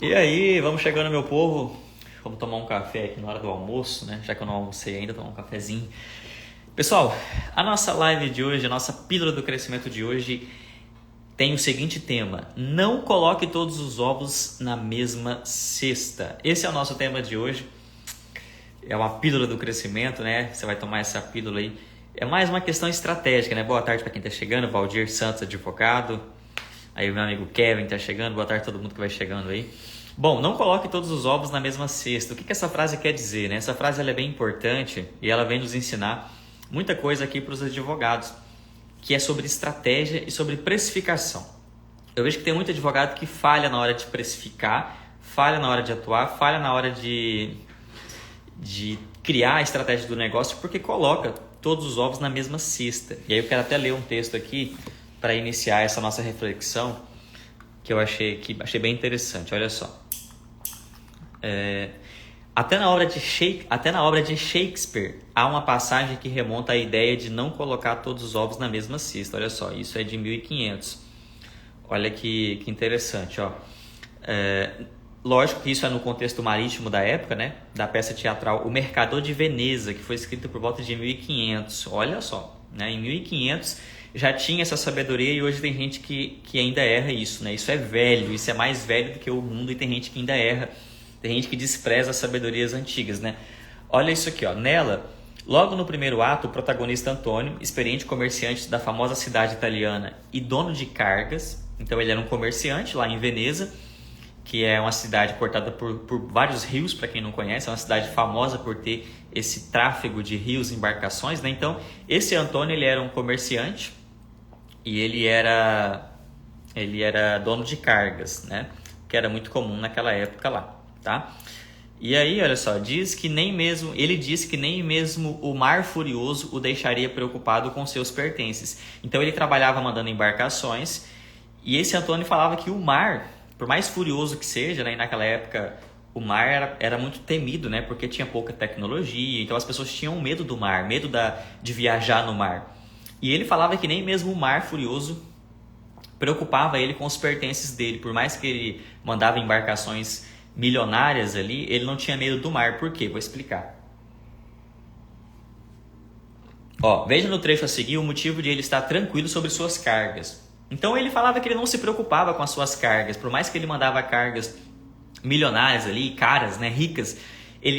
E aí, vamos chegando, meu povo. Vamos tomar um café aqui na hora do almoço, né? Já que eu não almocei ainda, tomar um cafezinho. Pessoal, a nossa live de hoje, a nossa pílula do crescimento de hoje tem o seguinte tema: não coloque todos os ovos na mesma cesta. Esse é o nosso tema de hoje. É uma pílula do crescimento, né? Você vai tomar essa pílula aí. É mais uma questão estratégica, né? Boa tarde para quem está chegando. Valdir Santos, advogado. Aí o meu amigo Kevin está chegando. Boa tarde a todo mundo que vai chegando aí. Bom, não coloque todos os ovos na mesma cesta. O que essa frase quer dizer, né? Essa frase ela é bem importante e ela vem nos ensinar muita coisa aqui para os advogados, que é sobre estratégia e sobre precificação. Eu vejo que tem muito advogado que falha na hora de precificar, falha na hora de atuar, falha na hora de criar a estratégia do negócio porque coloca todos os ovos na mesma cesta. E aí eu quero até ler um texto aqui para iniciar essa nossa reflexão que eu achei bem interessante. Olha só. Até na obra de Shakespeare há uma passagem que remonta à ideia de não colocar todos os ovos na mesma cesta. Olha só, isso é de 1500. Olha que interessante, ó. Lógico que isso é no contexto marítimo da época, né? Da peça teatral O Mercador de Veneza, que foi escrita por volta de 1500. Olha só, né? Em 1500 já tinha essa sabedoria e hoje tem gente que ainda erra isso, né? Isso é velho, isso é mais velho do que o mundo e tem gente que ainda erra. Tem gente que despreza as sabedorias antigas, né? Olha isso aqui, ó. Nela, logo no primeiro ato, o protagonista Antônio, experiente comerciante da famosa cidade italiana e dono de cargas, então ele era um comerciante lá em Veneza, que é uma cidade cortada por vários rios, para quem não conhece, é uma cidade famosa por ter esse tráfego de rios e embarcações, né? Então, esse Antônio, ele era um comerciante e ele era dono de cargas, né? Que era muito comum naquela época lá, tá? E aí, olha só, ele disse que nem mesmo o mar furioso o deixaria preocupado com seus pertences. Então, ele trabalhava mandando embarcações e esse Antônio falava que o mar, por mais furioso que seja, né, e naquela época o mar era muito temido, né, porque tinha pouca tecnologia, então as pessoas tinham medo do mar, medo de viajar no mar. E ele falava que nem mesmo o mar furioso preocupava ele com os pertences dele, por mais que ele mandava embarcações milionárias ali, ele não tinha medo do mar. Por quê? Vou explicar. Ó, veja no trecho a seguir o motivo de ele estar tranquilo sobre suas cargas. Então ele falava que ele não se preocupava com as suas cargas, por mais que ele mandava cargas milionárias ali, caras, né, ricas,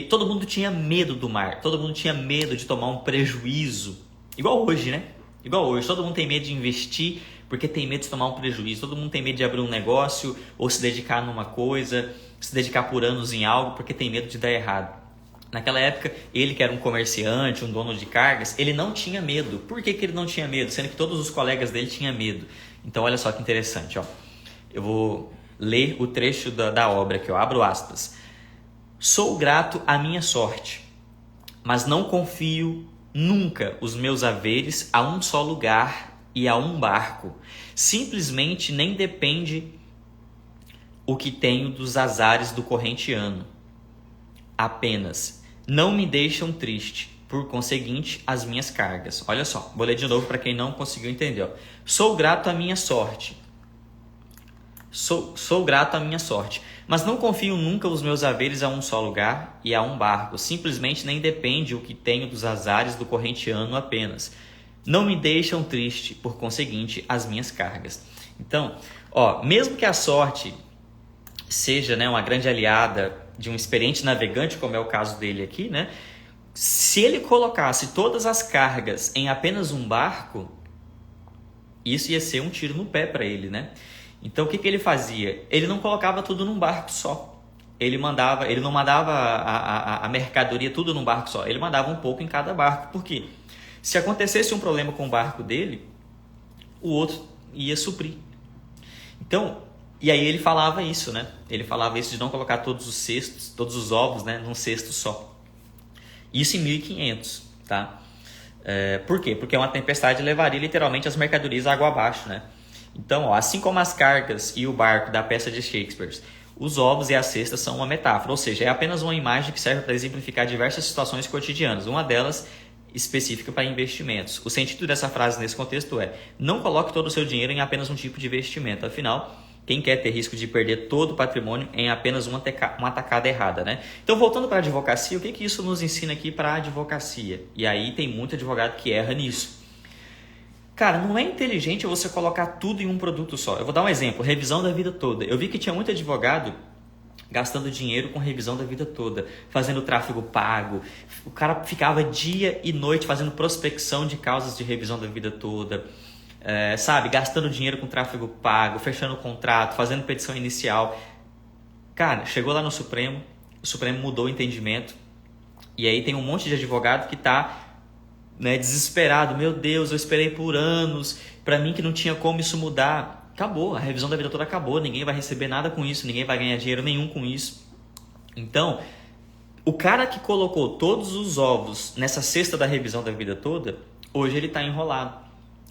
todo mundo tinha medo do mar, todo mundo tinha medo de tomar um prejuízo, igual hoje, né? Igual hoje, todo mundo tem medo de investir porque tem medo de tomar um prejuízo, todo mundo tem medo de abrir um negócio ou se dedicar numa coisa, se dedicar por anos em algo porque tem medo de dar errado. Naquela época, ele que era um comerciante, um dono de cargas, ele não tinha medo. Por que ele não tinha medo? Sendo que todos os colegas dele tinham medo. Então, olha só que interessante, ó. Eu vou ler o trecho da obra aqui, ó. Abro aspas. Sou grato à minha sorte, mas não confio nunca os meus haveres a um só lugar e a um barco. Simplesmente nem depende o que tenho dos azares do corrente ano. Apenas não me deixam triste, por conseguinte, as minhas cargas. Olha só, vou ler de novo para quem não conseguiu entender. Ó. Sou grato à minha sorte. Sou grato à minha sorte, mas não confio nunca os meus haveres a um só lugar e a um barco. Simplesmente nem depende o que tenho dos azares do corrente ano apenas. Não me deixam triste, por conseguinte, as minhas cargas. Então, ó, mesmo que a sorte seja, né, uma grande aliada de um experiente navegante, como é o caso dele aqui, né? Se ele colocasse todas as cargas em apenas um barco, isso ia ser um tiro no pé para ele, né? Então, o que ele fazia? Ele não colocava tudo num barco só. Ele não mandava a mercadoria tudo num barco só. Ele mandava um pouco em cada barco. Por quê? Se acontecesse um problema com o barco dele, o outro ia suprir. Então, e aí ele falava isso, né? Ele falava isso de não colocar todos os ovos, né, num cesto só. Isso em 1500, tá? Por quê? Porque uma tempestade levaria literalmente as mercadorias água abaixo, né? Então, ó, assim como as cargas e o barco da peça de Shakespeare, os ovos e a cesta são uma metáfora, ou seja, é apenas uma imagem que serve para exemplificar diversas situações cotidianas. Uma delas específica para investimentos. O sentido dessa frase nesse contexto é: não coloque todo o seu dinheiro em apenas um tipo de investimento. Afinal, Quem quer ter risco de perder todo o patrimônio em apenas uma tacada errada, né? Então, voltando para a advocacia, o que isso nos ensina aqui para a advocacia? E aí tem muito advogado que erra nisso. Cara, não é inteligente você colocar tudo em um produto só. Eu vou dar um exemplo, revisão da vida toda. Eu vi que tinha muito advogado gastando dinheiro com revisão da vida toda, fazendo tráfego pago. O cara ficava dia e noite fazendo prospecção de causas de revisão da vida toda. Sabe, gastando dinheiro com tráfego pago, fechando contrato, fazendo petição inicial. Cara, chegou lá no Supremo, o Supremo mudou o entendimento, e aí tem um monte de advogado que está desesperado. Meu Deus, eu esperei por anos, para mim que não tinha como isso mudar. Acabou, a revisão da vida toda acabou, ninguém vai receber nada com isso, ninguém vai ganhar dinheiro nenhum com isso. Então, o cara que colocou todos os ovos nessa cesta da revisão da vida toda, hoje ele está enrolado.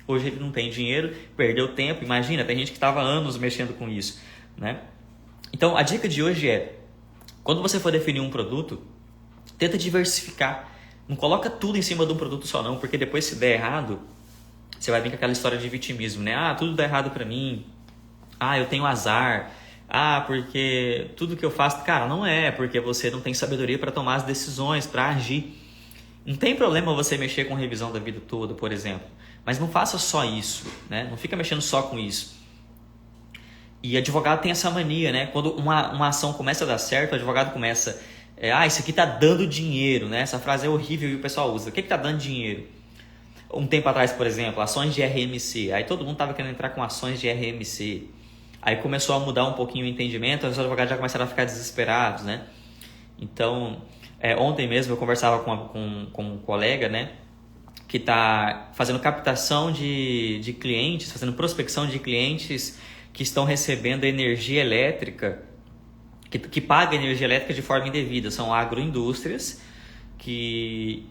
Hoje ele não tem dinheiro, perdeu tempo. Imagina, tem gente que estava anos mexendo com isso, né? Então, a dica de hoje é, quando você for definir um produto, tenta diversificar. Não coloca tudo em cima de um produto só não, porque depois se der errado, você vai vir com aquela história de vitimismo, né? Ah, tudo dá errado pra mim. Ah, eu tenho azar. Ah, porque tudo que eu faço... Cara, não é, porque você não tem sabedoria para tomar as decisões, para agir. Não tem problema você mexer com revisão da vida toda, por exemplo. Mas não faça só isso, né? Não fica mexendo só com isso. E advogado tem essa mania, né? Quando uma ação começa a dar certo, o advogado começa... isso aqui tá dando dinheiro, né? Essa frase é horrível e o pessoal usa. O que tá dando dinheiro? Um tempo atrás, por exemplo, ações de RMC. Aí todo mundo tava querendo entrar com ações de RMC. Aí começou a mudar um pouquinho o entendimento, os advogados já começaram a ficar desesperados, né? Então, ontem mesmo eu conversava com um colega, né? Que está fazendo captação de clientes, fazendo prospecção de clientes que estão recebendo energia elétrica, que paga energia elétrica de forma indevida. São agroindústrias que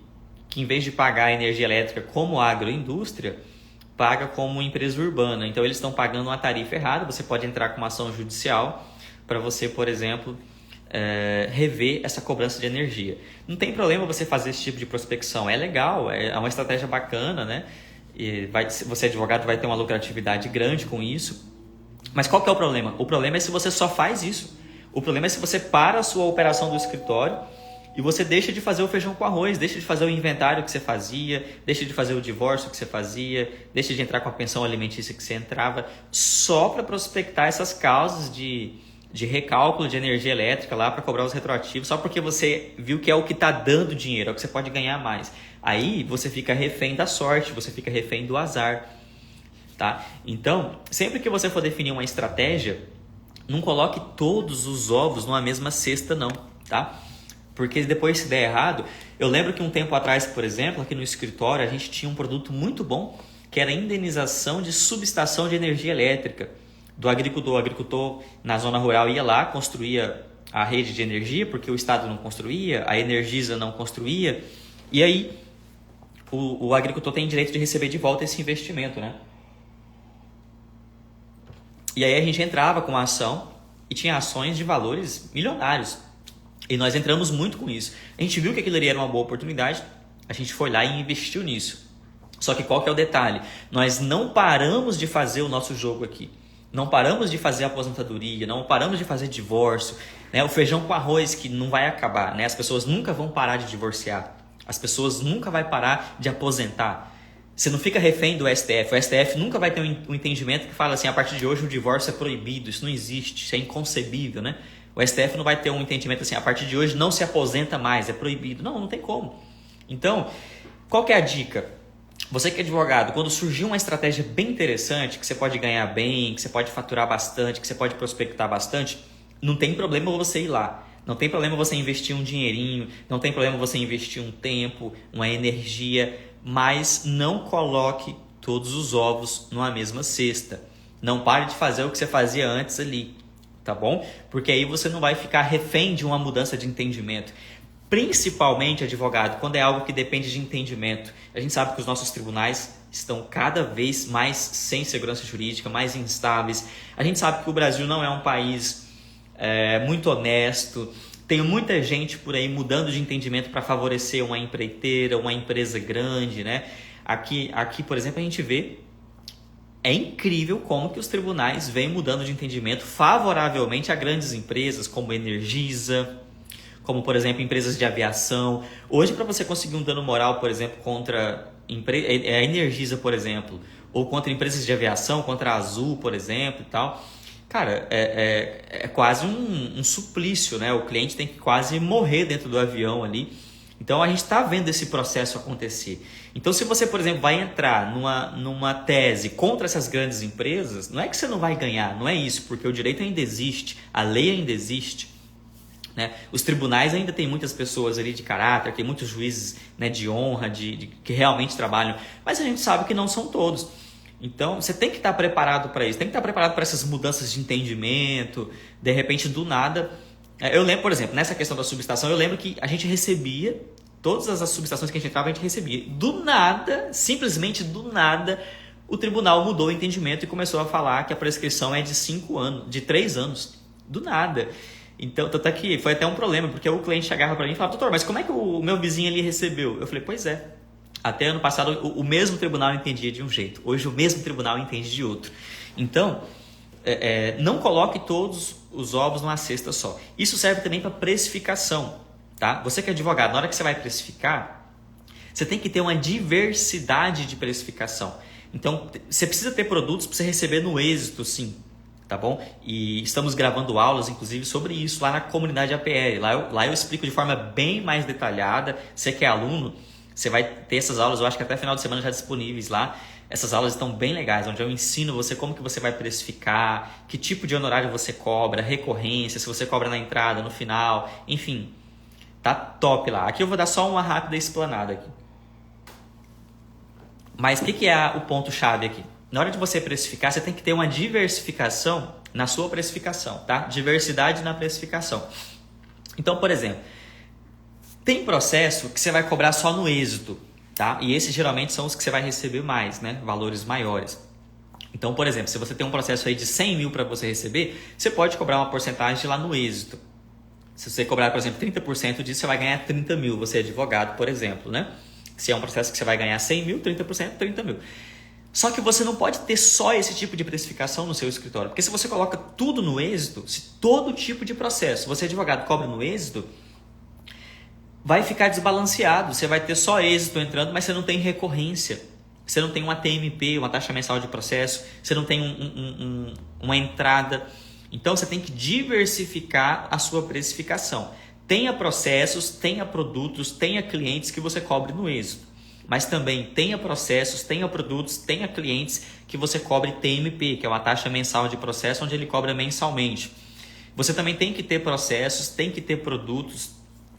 em vez de pagar a energia elétrica como agroindústria, paga como empresa urbana. Então eles estão pagando uma tarifa errada. Você pode entrar com uma ação judicial para você, por exemplo, rever essa cobrança de energia. Não tem problema você fazer esse tipo de prospecção, é legal, é uma estratégia bacana, né? E você advogado vai ter uma lucratividade grande com isso. Mas qual que é o problema? O problema é se você só faz isso. O problema é se você para a sua operação do escritório e você deixa de fazer o feijão com arroz, deixa de fazer o inventário que você fazia, deixa de fazer o divórcio que você fazia, deixa de entrar com a pensão alimentícia que você entrava, só para prospectar essas causas de recálculo de energia elétrica lá para cobrar os retroativos, só porque você viu que é o que está dando dinheiro, é o que você pode ganhar mais. Aí você fica refém da sorte, você fica refém do azar. Tá? Então, sempre que você for definir uma estratégia, não coloque todos os ovos numa mesma cesta não, tá? Porque depois se der errado, eu lembro que um tempo atrás, por exemplo, aqui no escritório, a gente tinha um produto muito bom, que era a indenização de subestação de energia elétrica do agricultor. O agricultor na zona rural ia lá, construía a rede de energia, porque o Estado não construía, a Energisa não construía, e aí o agricultor tem direito de receber de volta esse investimento, né? E aí a gente entrava com a ação e tinha ações de valores milionários. E nós entramos muito com isso. A gente viu que aquilo ali era uma boa oportunidade, a gente foi lá e investiu nisso. Só que qual que é o detalhe? Nós não paramos de fazer o nosso jogo aqui. Não paramos de fazer aposentadoria, não paramos de fazer divórcio, né? O feijão com arroz que não vai acabar, né? As pessoas nunca vão parar de divorciar. As pessoas nunca vão parar de aposentar. Você não fica refém do STF. O STF nunca vai ter um entendimento que fala assim, a partir de hoje o divórcio é proibido. Isso não existe, isso é inconcebível, né? O STF não vai ter um entendimento assim, a partir de hoje não se aposenta mais, é proibido. Não tem como. Então, qual que é a dica? Você que é advogado, quando surgir uma estratégia bem interessante, que você pode ganhar bem, que você pode faturar bastante, que você pode prospectar bastante, não tem problema você ir lá. Não tem problema você investir um dinheirinho, não tem problema você investir um tempo, uma energia, mas não coloque todos os ovos numa mesma cesta. Não pare de fazer o que você fazia antes ali, tá bom? Porque aí você não vai ficar refém de uma mudança de entendimento. Principalmente, advogado, quando é algo que depende de entendimento. A gente sabe que os nossos tribunais estão cada vez mais sem segurança jurídica, mais instáveis. A gente sabe que o Brasil não é um país muito honesto. Tem muita gente por aí mudando de entendimento para favorecer uma empreiteira, uma empresa grande, né? Aqui, por exemplo, a gente vê É incrível como que os tribunais vêm mudando de entendimento favoravelmente a grandes empresas como Energisa, como, por exemplo, empresas de aviação. Hoje, para você conseguir um dano moral, por exemplo, contra a Energisa, por exemplo, ou contra empresas de aviação, contra a Azul, por exemplo, e tal, cara, é quase um suplício, né? O cliente tem que quase morrer dentro do avião ali. Então, a gente está vendo esse processo acontecer. Então, se você, por exemplo, vai entrar numa tese contra essas grandes empresas, não é que você não vai ganhar, não é isso, porque o direito ainda existe, a lei ainda existe, né? Os tribunais ainda tem muitas pessoas ali de caráter, tem muitos juízes, né, de honra, que realmente trabalham, mas a gente sabe que não são todos. Então, você tem que estar preparado para isso, tem que estar preparado para essas mudanças de entendimento, de repente, do nada. Eu lembro, por exemplo, nessa questão da subestação, eu lembro que a gente recebia, todas as subestações que a gente entrava, a gente recebia. Do nada, simplesmente do nada, o tribunal mudou o entendimento e começou a falar que a prescrição é de 5 anos, de 3 anos. Do nada. Então, tanto é que foi até um problema, porque o cliente chegava para mim e falava, doutor, mas como é que o meu vizinho ali recebeu? Eu falei, pois é. Até ano passado, o mesmo tribunal entendia de um jeito. Hoje, o mesmo tribunal entende de outro. Então, não coloque todos os ovos numa cesta só. Isso serve também para precificação. Tá? Você que é advogado, na hora que você vai precificar, você tem que ter uma diversidade de precificação. Então, você precisa ter produtos para você receber no êxito, sim. Tá bom? E estamos gravando aulas, inclusive, sobre isso lá na comunidade APL. Lá eu explico de forma bem mais detalhada. Você que é aluno, você vai ter essas aulas, eu acho que até final de semana já disponíveis lá. Essas aulas estão bem legais, onde eu ensino você como que você vai precificar, que tipo de honorário você cobra, recorrência, se você cobra na entrada, no final, enfim. Tá top lá. Aqui eu vou dar só uma rápida explanada aqui. Mas o que é o ponto-chave aqui? Na hora de você precificar, você tem que ter uma diversificação na sua precificação, tá? Diversidade na precificação. Então, por exemplo, tem processo que você vai cobrar só no êxito, tá? E esses geralmente são os que você vai receber mais, né? Valores maiores. Então, por exemplo, se você tem um processo aí de 100 mil para você receber, você pode cobrar uma porcentagem lá no êxito. Se você cobrar, por exemplo, 30% disso, você vai ganhar 30 mil. Você é advogado, por exemplo, né? Se é um processo que você vai ganhar 100 mil, 30%, 30 mil. Só que você não pode ter só esse tipo de precificação no seu escritório. Porque se você coloca tudo no êxito, se todo tipo de processo, você é advogado, cobra no êxito, vai ficar desbalanceado. Você vai ter só êxito entrando, mas você não tem recorrência. Você não tem uma TMP, uma taxa mensal de processo. Você não tem uma entrada. Então, você tem que diversificar a sua precificação. Tenha processos, tenha produtos, tenha clientes que você cobre no êxito. Mas também tenha processos, tenha produtos, tenha clientes que você cobre TMP, que é uma taxa mensal de processo, onde ele cobra mensalmente. Você também tem que ter processos, tem que ter produtos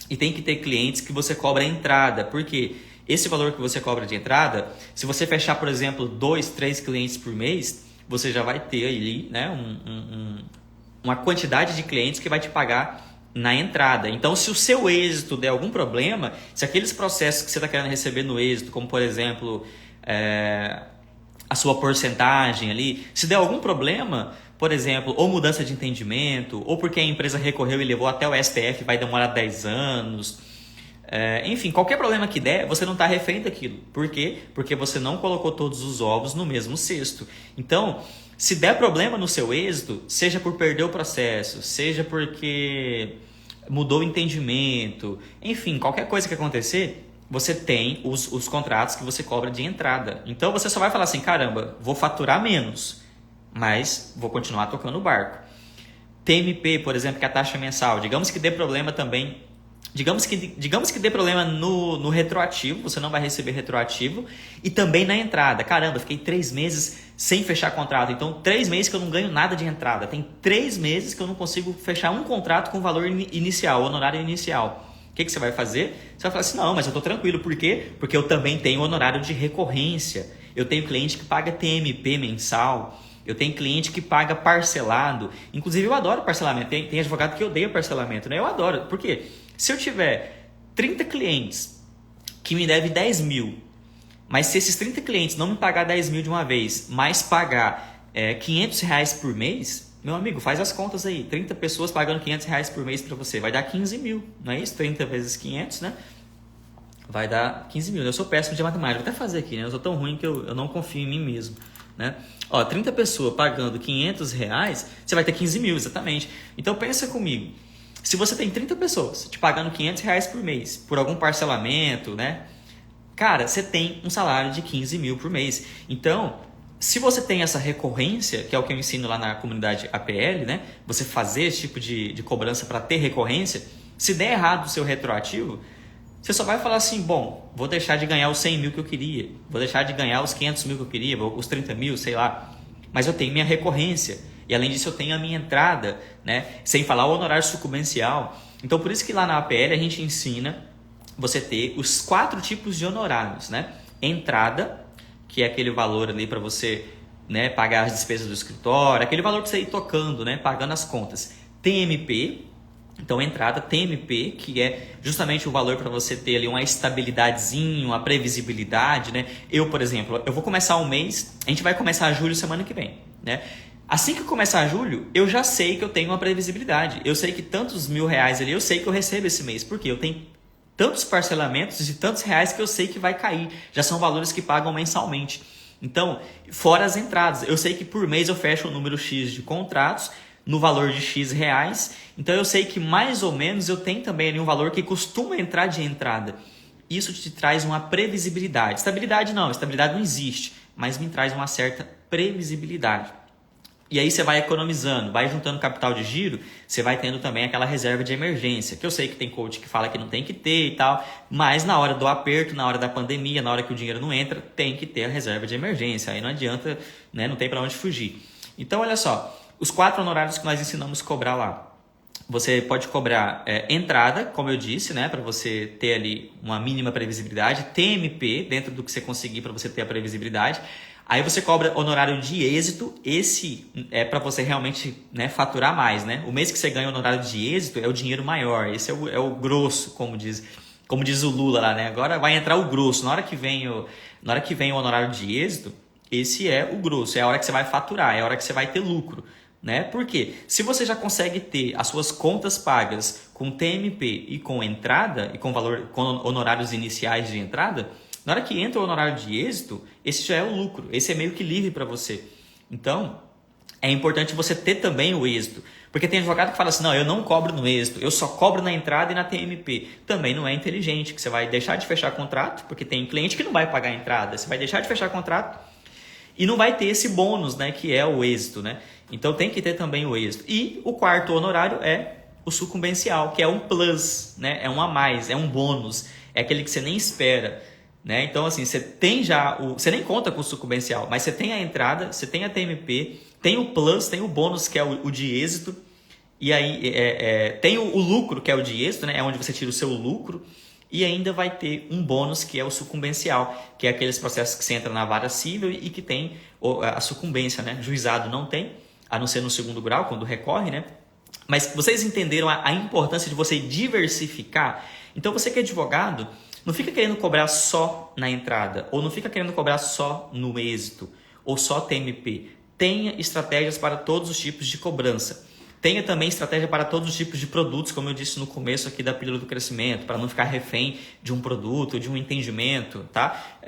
e tem que ter clientes que você cobra entrada. Por quê? Esse valor que você cobra de entrada, se você fechar, por exemplo, 2, 3 clientes por mês, você já vai ter ali, né, uma quantidade de clientes que vai te pagar na entrada. Então, se o seu êxito der algum problema, se aqueles processos que você está querendo receber no êxito, como por exemplo a sua porcentagem ali, se der algum problema, por exemplo, ou mudança de entendimento, ou porque a empresa recorreu e levou até o STF, vai demorar 10 anos, enfim, qualquer problema que der, você não está refém daquilo. Por quê? Porque você não colocou todos os ovos no mesmo cesto. Então, se der problema no seu êxito, seja por perder o processo, seja porque mudou o entendimento, enfim, qualquer coisa que acontecer, você tem os contratos que você cobra de entrada. Então você só vai falar assim, caramba, vou faturar menos, mas vou continuar tocando o barco. TMP, por exemplo, que é a taxa mensal, digamos que dê problema também. Digamos que dê problema no retroativo, você não vai receber retroativo, e também na entrada. Caramba, fiquei 3 meses sem fechar contrato, então 3 meses que eu não ganho nada de entrada. Tem 3 meses que eu não consigo fechar um contrato com valor inicial, honorário inicial. O que você vai fazer? Você vai falar assim, não, mas eu estou tranquilo. Por quê? Porque eu também tenho honorário de recorrência. Eu tenho cliente que paga TMP mensal. Eu tenho cliente que paga parcelado. Inclusive, eu adoro parcelamento. Tem advogado que odeia parcelamento, né? Eu adoro. Por quê? Se eu tiver 30 clientes que me devem 10 mil, mas se esses 30 clientes não me pagar 10 mil de uma vez, mas pagar R$500 por mês, meu amigo, faz as contas aí. 30 pessoas pagando R$500 por mês para você, vai dar 15 mil, não é isso? 30 vezes 500, né? Vai dar 15 mil. Eu sou péssimo de matemática, vou até fazer aqui, né? Eu sou tão ruim que eu não confio em mim mesmo. né? Ó, 30 pessoas pagando R$ 500, você vai ter 15 mil, exatamente. Então pensa comigo, se você tem 30 pessoas te pagando R$ 500 por mês, por algum parcelamento, né? Cara, você tem um salário de 15 mil por mês. Então, se você tem essa recorrência, que é o que eu ensino lá na comunidade APL, né? Você fazer esse tipo de cobrança para ter recorrência, se der errado o seu retroativo, você só vai falar assim, bom, vou deixar de ganhar os 100 mil que eu queria, vou deixar de ganhar os 500 mil que eu queria, os 30 mil, sei lá. Mas eu tenho minha recorrência e além disso eu tenho a minha entrada, né? Sem falar o honorário sucumbencial. Então por isso que lá na APL a gente ensina você ter os 4 tipos de honorários, né? Entrada, que é aquele valor ali para você, né, pagar as despesas do escritório, aquele valor que você ir tocando, né, pagando as contas. TMP, então entrada, TMP, que é justamente o valor para você ter ali uma estabilidadezinha, uma previsibilidade, né? Eu, por exemplo, eu vou começar um mês, a gente vai começar julho semana que vem, né? Assim que eu começar julho, eu já sei que eu tenho uma previsibilidade. Eu sei que tantos R$ 1.000 ali, eu sei que eu recebo esse mês, porque eu tenho tantos parcelamentos de tantos reais que eu sei que vai cair. Já são valores que pagam mensalmente. Então, fora as entradas, eu sei que por mês eu fecho um número X de contratos no valor de X reais. Então, eu sei que mais ou menos eu tenho também ali um valor que costuma entrar de entrada. Isso te traz uma previsibilidade. Estabilidade não existe, mas me traz uma certa previsibilidade. E aí você vai economizando, vai juntando capital de giro, você vai tendo também aquela reserva de emergência, que eu sei que tem coach que fala que não tem que ter e tal, mas na hora do aperto, na hora da pandemia, na hora que o dinheiro não entra, tem que ter a reserva de emergência, aí não adianta, né, não tem para onde fugir. Então olha só, os 4 honorários que nós ensinamos a cobrar lá. Você pode cobrar entrada, como eu disse, né, para você ter ali uma mínima previsibilidade, TMP, dentro do que você conseguir para você ter a previsibilidade. Aí você cobra honorário de êxito, esse é para você realmente, né, faturar mais, né? O mês que você ganha honorário de êxito é o dinheiro maior, esse é o grosso, como diz o Lula lá, né? Agora vai entrar o grosso, na hora que vem o honorário de êxito, esse é o grosso, é a hora que você vai faturar, é a hora que você vai ter lucro, né? Por quê? Se você já consegue ter as suas contas pagas com TMP e com entrada, e com honorários iniciais de entrada, na hora que entra o honorário de êxito, esse já é o lucro, esse é meio que livre para você. Então, é importante você ter também o êxito. Porque tem advogado que fala assim, não, eu não cobro no êxito, eu só cobro na entrada e na TMP. Também não é inteligente, que você vai deixar de fechar contrato, porque tem cliente que não vai pagar a entrada, você vai deixar de fechar contrato e não vai ter esse bônus, né, que é o êxito, né? Então tem que ter também o êxito. E o 4º honorário é o sucumbencial, que é um plus, né? É um a mais, é um bônus, é aquele que você nem espera. Né? Então, assim, você tem já você nem conta com o sucumbencial, mas você tem a entrada, você tem a TMP, tem o plus, tem o bônus, que é o de êxito, e aí tem o lucro, que é o de êxito, né? É onde você tira o seu lucro, e ainda vai ter um bônus, que é o sucumbencial, que é aqueles processos que você entra na vara civil e que tem a sucumbência, né? Juizado não tem, a não ser no 2º grau, quando recorre, né? Mas vocês entenderam a importância de você diversificar? Então, você que é advogado, não fica querendo cobrar só na entrada, ou não fica querendo cobrar só no êxito, ou só TMP. Tenha estratégias para todos os tipos de cobrança. Tenha também estratégia para todos os tipos de produtos, como eu disse no começo aqui da pílula do crescimento, para não ficar refém de um produto, de um entendimento, tá?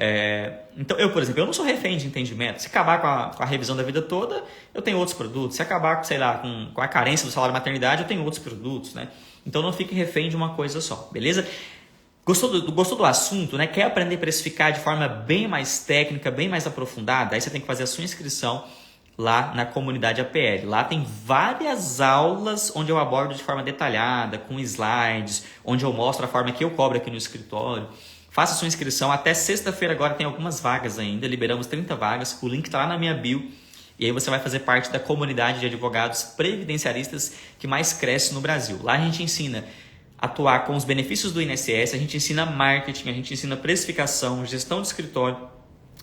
Então, eu, por exemplo, eu não sou refém de entendimento. Se acabar com a revisão da vida toda, eu tenho outros produtos. Se acabar, sei lá, com a carência do salário de maternidade, eu tenho outros produtos, né? Então, não fique refém de uma coisa só, beleza? Gostou do assunto, né? Quer aprender a precificar de forma bem mais técnica, bem mais aprofundada? Aí você tem que fazer a sua inscrição lá na comunidade APL. Lá tem várias aulas onde eu abordo de forma detalhada, com slides, onde eu mostro a forma que eu cobro aqui no escritório. Faça a sua inscrição. Até sexta-feira agora tem algumas vagas ainda. Liberamos 30 vagas. O link está lá na minha bio. E aí você vai fazer parte da comunidade de advogados previdenciaristas que mais cresce no Brasil. Lá a gente ensina atuar com os benefícios do INSS, a gente ensina marketing, a gente ensina precificação, gestão de escritório,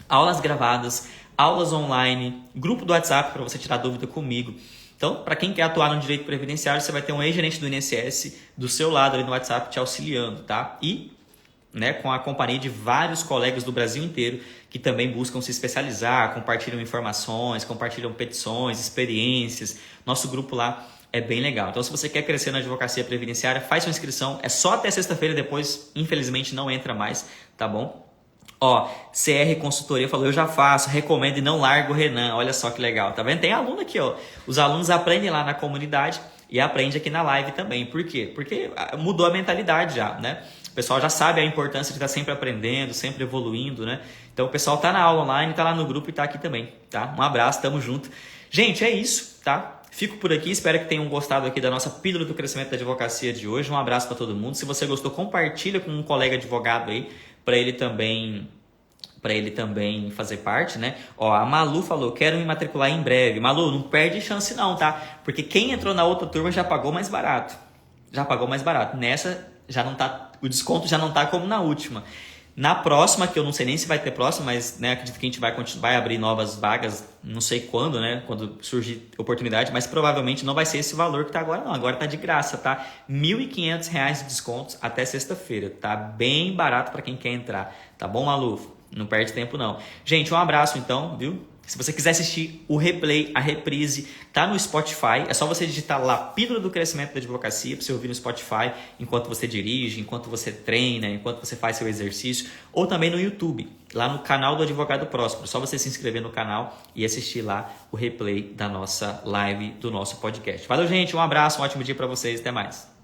aulas gravadas, aulas online, grupo do WhatsApp para você tirar dúvida comigo. Então, para quem quer atuar no direito previdenciário, você vai ter um ex-gerente do INSS do seu lado ali no WhatsApp te auxiliando, tá? E, né, com a companhia de vários colegas do Brasil inteiro que também buscam se especializar, compartilham informações, compartilham petições, experiências. Nosso grupo lá é bem legal. Então, se você quer crescer na advocacia previdenciária, faz sua inscrição. É só até sexta-feira, depois, infelizmente, não entra mais, tá bom? Ó, CR Consultoria falou, eu já faço, recomendo e não largo o Renan. Olha só que legal, tá vendo? Tem aluno aqui, ó. Os alunos aprendem lá na comunidade e aprendem aqui na live também. Por quê? Porque mudou a mentalidade já, né? O pessoal já sabe a importância de estar sempre aprendendo, sempre evoluindo, né? Então o pessoal tá na aula online, tá lá no grupo e tá aqui também, tá? Um abraço, tamo junto. Gente, é isso, tá? Fico por aqui, espero que tenham gostado aqui da nossa pílula do crescimento da advocacia de hoje. Um abraço para todo mundo. Se você gostou, compartilha com um colega advogado aí, para ele também fazer parte, né? Ó, a Malu falou, quero me matricular em breve. Malu, não perde chance não, tá? Porque quem entrou na outra turma já pagou mais barato. Já pagou mais barato. Nessa já não tá, o desconto já não tá como na última. Na próxima, que eu não sei nem se vai ter próxima, mas né, acredito que a gente vai abrir novas vagas, não sei quando, né? Quando surgir oportunidade, mas provavelmente não vai ser esse valor que tá agora, não. Agora tá de graça, tá? R$ 1.500 de descontos até sexta-feira. Tá bem barato para quem quer entrar. Tá bom, Malu? Não perde tempo, não. Gente, um abraço então, viu? Se você quiser assistir o replay, a reprise, tá no Spotify. É só você digitar lá Pílula do Crescimento da Advocacia para você ouvir no Spotify enquanto você dirige, enquanto você treina, enquanto você faz seu exercício. Ou também no YouTube, lá no canal do Advogado Próspero. É só você se inscrever no canal e assistir lá o replay da nossa live, do nosso podcast. Valeu, gente. Um abraço, um ótimo dia para vocês. Até mais.